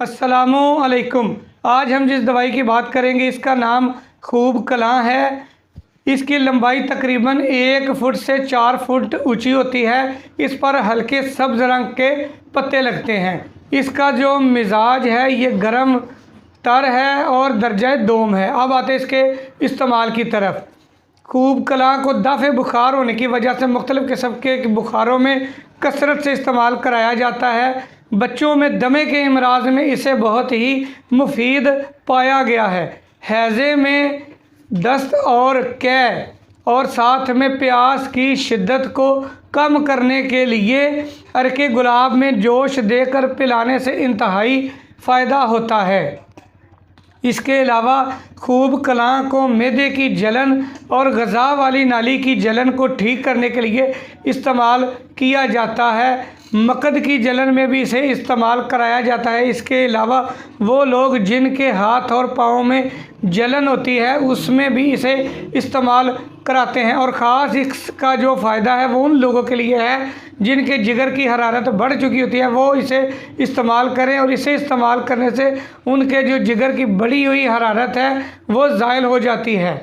अस्सलामुअलैकुम। आज हम जिस दवाई की बात करेंगे इसका नाम खूब कलां है। इसकी लंबाई तकरीबन 1 फुट से 4 फुट ऊंची होती है। इस पर हल्के सब्ज रंग के पत्ते लगते हैं। इसका जो मिजाज है ये गर्म तर है और दर्जा दोम है। अब आते इसके इस्तेमाल की तरफ। खूब कलां को दफ़े बुखार होने की वजह से मुख्तलिफ़ किस्म के बुखारों में कसरत से इस्तेमाल कराया जाता है। बच्चों में दमे के अमराज में इसे बहुत ही मुफीद पाया गया है। हैज़े में दस्त और कै और साथ में प्यास की शिद्दत को कम करने के लिए अरके गुलाब में जोश देकर पिलाने से इंतहाई फ़ायदा होता है। इसके अलावा खूब कलां को मैदे की जलन और ग़ज़ा वाली नाली की जलन को ठीक करने के लिए इस्तेमाल किया जाता है। मकद की जलन में भी इसे इस्तेमाल कराया जाता है। इसके अलावा वो लोग जिनके हाथ और पाँव में जलन होती है उसमें भी इसे इस्तेमाल कराते हैं। और ख़ास इसका जो फ़ायदा है वो उन लोगों के लिए है जिनके जिगर की हरारत बढ़ चुकी होती है, वो इसे इस्तेमाल करें। और इसे इस्तेमाल करने से उनके जो जिगर की बढ़ी हुई हरारत है वो ज़ाइल हो जाती है।